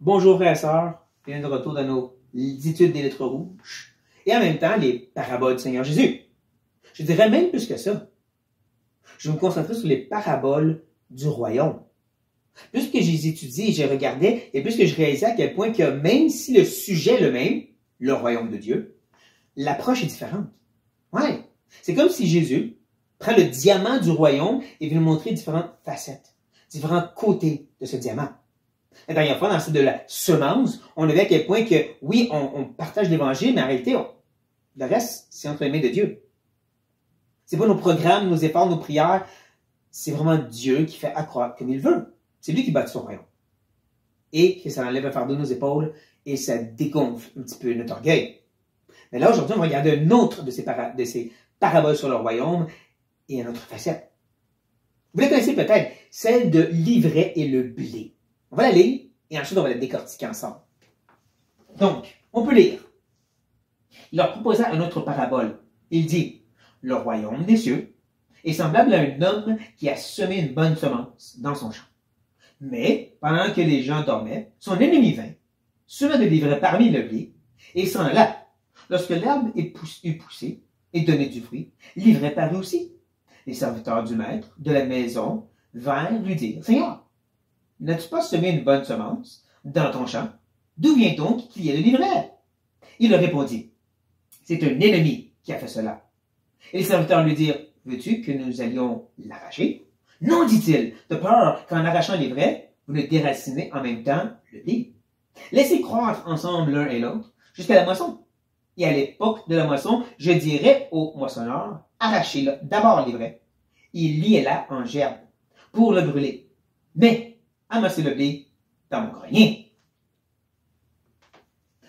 Bonjour frères et sœurs, bienvenue de retour dans nos études des lettres rouges et en même temps les paraboles du Seigneur Jésus. Je dirais même plus que ça. Je vais me concentrer sur les paraboles du royaume. Plus que je les étudiais et je regardais, et plus que je réalisais à quel point que même si le sujet est le même, le royaume de Dieu, l'approche est différente. Ouais, c'est comme si Jésus prend le diamant du royaume et veut nous montrer différentes facettes, différents côtés de ce diamant. La dernière fois, dans le site de la semence, on a vu à quel point que, oui, on partage l'Évangile, mais en réalité, le reste, c'est entre les mains de Dieu. C'est pas nos programmes, nos efforts, nos prières. C'est vraiment Dieu qui fait accroître comme il veut. C'est lui qui bâtit son royaume. Et que ça enlève un fardeau de nos épaules et ça dégonfle un petit peu notre orgueil. Mais là, aujourd'hui, on va regarder un autre de ces paraboles sur le royaume et une autre facette. Vous la connaissez peut-être, celle de l'ivraie et le blé. On va la lire et ensuite on va la décortiquer ensemble. Donc, on peut lire. Il leur proposa une autre parabole. Il dit, le royaume des cieux est semblable à un homme qui a semé une bonne semence dans son champ. Mais, pendant que les gens dormaient, son ennemi vint, sema de l'ivraie parmi le blé, et s'en alla. Lorsque l'herbe eut poussé et donné du fruit, l'ivraie parut aussi. Les serviteurs du maître de la maison vinrent lui dire, Seigneur, n'as-tu pas semé une bonne semence dans ton champ? D'où vient donc qu'il y ait de l'ivraie? Il leur répondit, c'est un ennemi qui a fait cela. Et les serviteurs lui dirent, veux-tu que nous allions l'arracher? Non, dit-il, de peur qu'en arrachant l'ivraie, vous ne déracinez en même temps le blé. Laissez croître ensemble l'un et l'autre jusqu'à la moisson. Et à l'époque de la moisson, je dirais au moissonneur, arrachez d'abord l'ivraie et liez-la en gerbe pour le brûler. Mais amassez le blé dans mon grenier.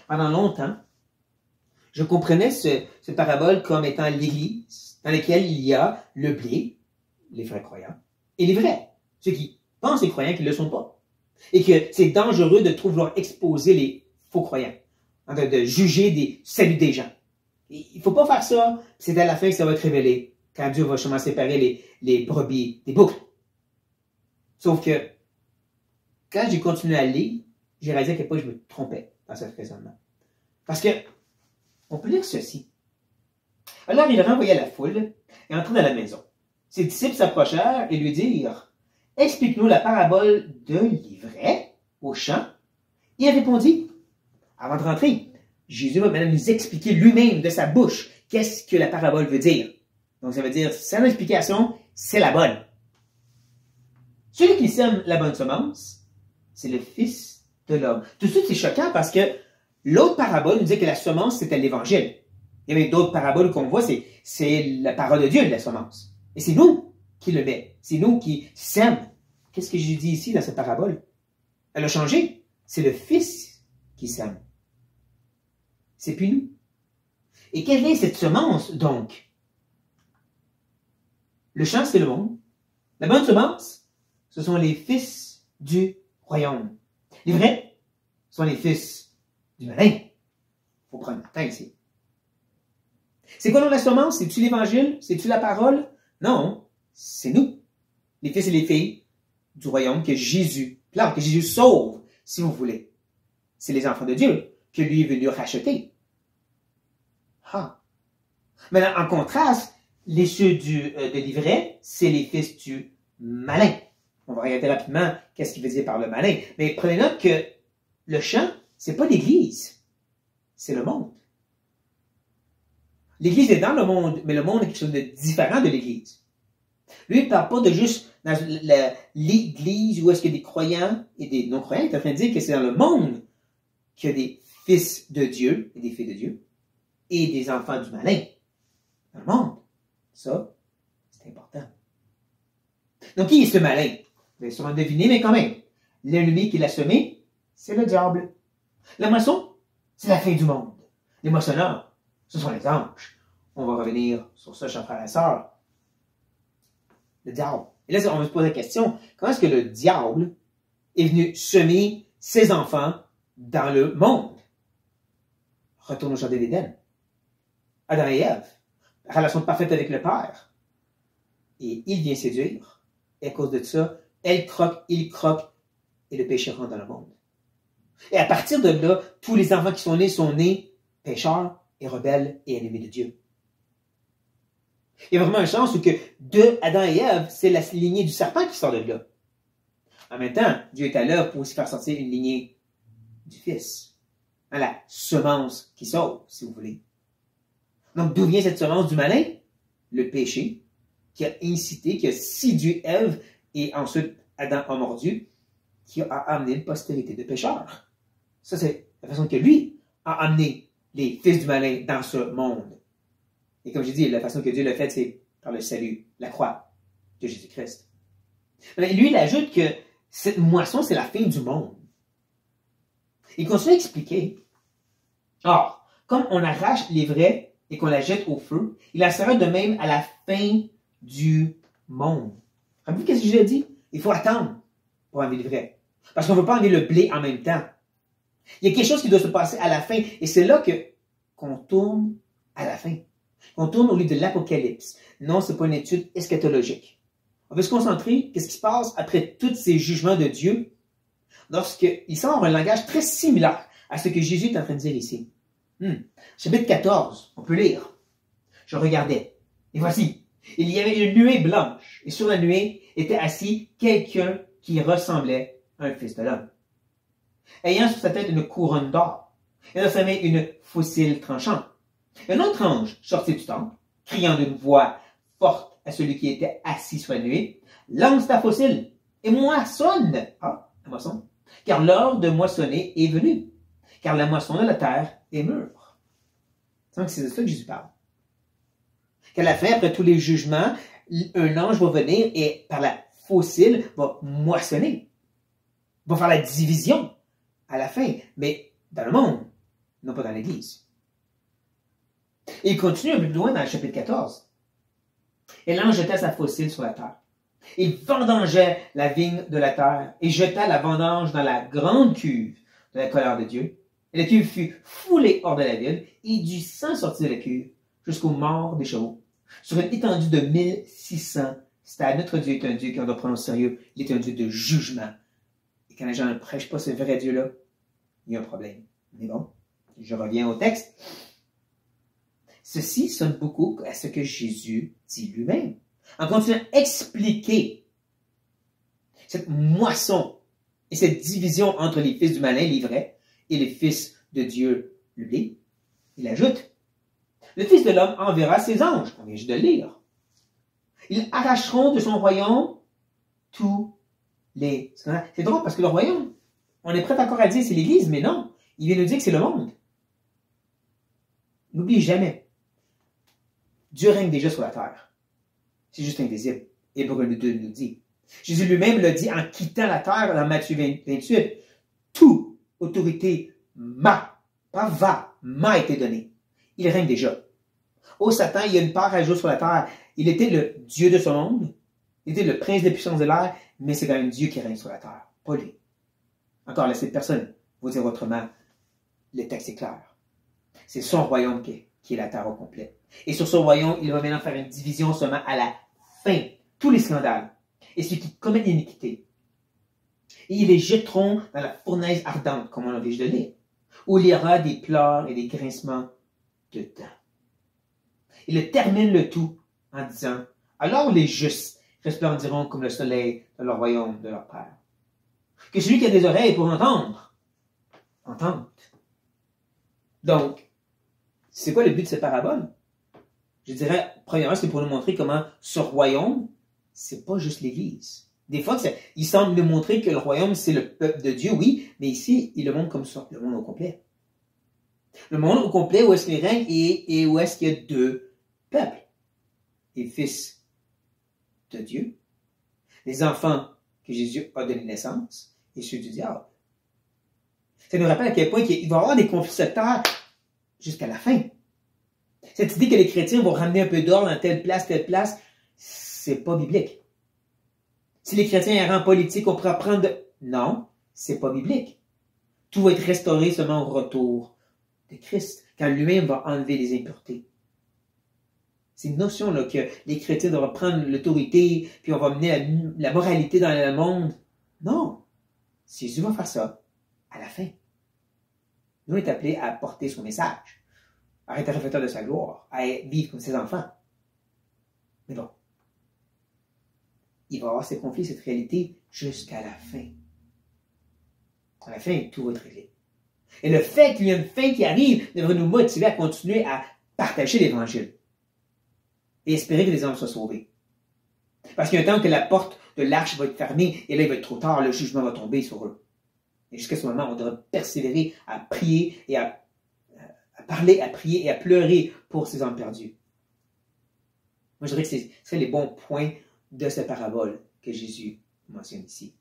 Pendant longtemps, je comprenais ce parabole comme étant l'Église dans laquelle il y a le blé, les vrais croyants, et les vrais, ceux qui pensent les croyants qui ne le sont pas. Et que c'est dangereux de trop vouloir exposer les faux croyants, de juger des saluts des gens. Il ne faut pas faire ça, c'est à la fin que ça va être révélé, quand Dieu va justement séparer les brebis des boucles. Sauf que, quand j'ai continué à lire, j'ai réalisé à quel point je me trompais dans ce raisonnement. Parce que, on peut lire ceci. Alors il renvoya la foule et entra dans la maison. Ses disciples s'approchèrent et lui dirent, explique-nous la parabole de l'ivraie au champ. Il répondit, avant de rentrer, Jésus va maintenant nous expliquer lui-même de sa bouche qu'est-ce que la parabole veut dire. Donc ça veut dire, sans explication, c'est la bonne. Celui qui sème la bonne semence, c'est le Fils de l'homme. Tout de suite, c'est choquant parce que l'autre parabole nous dit que la semence, c'était l'Évangile. Il y avait d'autres paraboles qu'on voit, c'est la parole de Dieu de la semence. Et c'est nous qui le met. C'est nous qui sème. Qu'est-ce que Jésus dit ici dans cette parabole? Elle a changé. C'est le Fils qui sème. C'est puis nous. Et quelle est cette semence, donc? Le champ, c'est le monde. La bonne semence, ce sont les fils du royaume. Les vrais sont les fils du malin. Il faut prendre le temps ici. C'est quoi donc la semence? C'est-tu l'Évangile? C'est-tu la parole? Non, c'est nous, les fils et les filles du royaume que Jésus plante, que Jésus sauve, si vous voulez. C'est les enfants de Dieu que lui est venu racheter. Ah. Maintenant, en contraste, les ceux de l'ivraie, c'est les fils du malin. On va regarder rapidement qu'est-ce qu'il veut dire par le malin. Mais prenez note que le champ, c'est pas l'Église, c'est le monde. L'Église est dans le monde, mais le monde est quelque chose de différent de l'Église. Lui, il ne parle pas de juste dans l'Église où est-ce qu'il y a des croyants et des non-croyants. Il est en train de dire que c'est dans le monde qu'il y a des fils de Dieu et des filles de Dieu et des enfants du malin. Dans le monde. Ça, c'est important. Donc, qui est ce malin? Vous allez sûrement deviner, mais quand même. L'ennemi qui l'a semé, c'est le diable. La moisson, c'est la fin du monde. Les moissonneurs, ce sont les anges. On va revenir sur ça, chers frères et sœurs. Le diable. Et là, on va se poser la question, comment est-ce que le diable est venu semer ses enfants dans le monde? Retourne au jardin d'Éden. Adam et Ève, relation parfaite avec le Père. Et il vient séduire. Et à cause de ça, elle croque, il croque, et le péché rentre dans le monde. Et à partir de là, tous les enfants qui sont nés pécheurs et rebelles et ennemis de Dieu. Il y a vraiment un sens où que de Adam et Ève, c'est la lignée du serpent qui sort de là. En même temps, Dieu est là pour aussi faire sortir une lignée du Fils. La semence qui sauve, si vous voulez. Donc, d'où vient cette semence du malin? Le péché qui a incité, qui a séduit Ève et ensuite Adam a mordu, qui a amené une postérité de pécheurs. Ça, c'est la façon que lui a amené les fils du malin dans ce monde. Et comme je dis, la façon que Dieu l'a fait, c'est par le salut, la croix de Jésus-Christ. Mais lui, il ajoute que cette moisson, c'est la fin du monde. Il continue à expliquer. Or, comme on arrache les vrais et qu'on la jette au feu, il en sera de même à la fin du monde. Rappelez-vous qu'est-ce que j'ai dit? Il faut attendre pour enlever le vrai. Parce qu'on ne veut pas enlever le blé en même temps. Il y a quelque chose qui doit se passer à la fin. Et c'est là qu'on tourne à la fin. On tourne au livre de l'Apocalypse. Non, ce n'est pas une étude eschatologique. On veut se concentrer, qu'est-ce qui se passe après tous ces jugements de Dieu, lorsqu'il semble un langage très similaire à ce que Jésus est en train de dire ici. Chapitre 14, on peut lire. Je regardais, et voici, il y avait une nuée blanche, et sur la nuée était assis quelqu'un qui ressemblait à un fils de l'homme, ayant sur sa tête une couronne d'or, et dans sa main une faucille tranchante. Un autre ange sortit du temple, criant d'une voix forte à celui qui était assis sur la nuée, « Lance ta faucille et moissonne! » Ah, la moisson. « Car l'heure de moissonner est venue, car la moisson de la terre est mûre. » Donc, c'est de ça que Jésus parle. Qu'à la fin, après tous les jugements, un ange va venir et par la faucille va moissonner, va faire la division à la fin, mais dans le monde, non pas dans l'Église. Et il continue un peu plus loin dans le chapitre 14. Et l'ange jeta sa faucille sur la terre. Il vendangeait la vigne de la terre et jeta la vendange dans la grande cuve de la colère de Dieu. Et la cuve fut foulée hors de la ville et du sang sortit de la cuve jusqu'aux morts des chevaux. Sur une étendue de 1600 stades, notre Dieu est un Dieu qu'on doit prendre au sérieux. Il est un Dieu de jugement. Et quand les gens ne prêchent pas ce vrai Dieu-là, il y a un problème. Mais bon, je reviens au texte. Ceci sonne beaucoup à ce que Jésus dit lui-même. En continuant à expliquer cette moisson et cette division entre les fils du malin, les vrais, et les fils de Dieu, lui, il ajoute, « Le Fils de l'homme enverra ses anges. » On vient juste de le lire. « Ils arracheront de son royaume tous les... » C'est drôle parce que le royaume, on est prêt encore à dire c'est l'Église, mais non. Il vient nous dire que c'est le monde. N'oublie jamais. Dieu règne déjà sur la terre. C'est juste invisible. Hébreux 2 nous dit. Jésus lui-même l'a dit en quittant la terre dans Matthieu 28. Toute autorité m'a été donnée. Il règne déjà. Ô Satan, il y a une part à jouer sur la terre. Il était le Dieu de ce monde. Il était le prince des puissances de l'air, mais c'est quand même Dieu qui règne sur la terre, pas lui. Encore là, cette personne, vous dire autrement, le texte est clair. C'est son royaume qui est la terre au complet. Et sur ce royaume, il va maintenant faire une division seulement à la fin. Tous les scandales. Et ceux qui commettent l'iniquité. Et ils les jetteront dans la fournaise ardente, comme on a vu de lire, où il y aura des pleurs et des grincements de dents. Il termine le tout en disant, alors les justes resplendiront comme le soleil dans le royaume de leur Père. Que celui qui a des oreilles pour entendre, entende. Donc, c'est quoi le but de cette parabole? Je dirais, premièrement, c'est pour nous montrer comment ce royaume, c'est pas juste l'Église. Des fois, il semble nous montrer que le royaume, c'est le peuple de Dieu, oui, mais ici, il le montre comme ça, le monde au complet. Le monde au complet où est-ce qu'il règne et où est-ce qu'il y a deux peuples. Les fils de Dieu, les enfants que Jésus a donné naissance, et ceux du diable. Ça nous rappelle à quel point il va y avoir des conflits sectaires jusqu'à la fin. Cette idée que les chrétiens vont ramener un peu d'ordre dans telle place, c'est pas biblique. Si les chrétiens aient un rang politique, on pourra prendre de... Non, c'est pas biblique. Tout va être restauré seulement au retour de Christ, quand lui-même va enlever les impuretés. C'est une notion-là que les chrétiens doivent prendre l'autorité, puis on va mener la moralité dans le monde. Non. Jésus va faire ça à la fin. Nous, on est appelés à porter son message, à être réflecteur de sa gloire, à vivre comme ses enfants. Mais bon, il va y avoir ces conflits, cette réalité, jusqu'à la fin. À la fin, tout va être réglé. Et le fait qu'il y ait une fin qui arrive devrait nous motiver à continuer à partager l'Évangile et espérer que les hommes soient sauvés. Parce qu'il y a un temps que la porte de l'arche va être fermée et là, il va être trop tard, le jugement va tomber sur eux. Et jusqu'à ce moment, on devra persévérer à prier et à parler, à prier et à pleurer pour ces hommes perdus. Moi, je dirais que ce seraient les bons points de cette parabole que Jésus mentionne ici.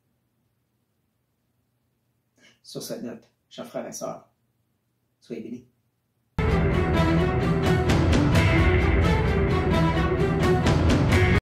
Sur cette note, chers frères et sœurs, soyez bénis.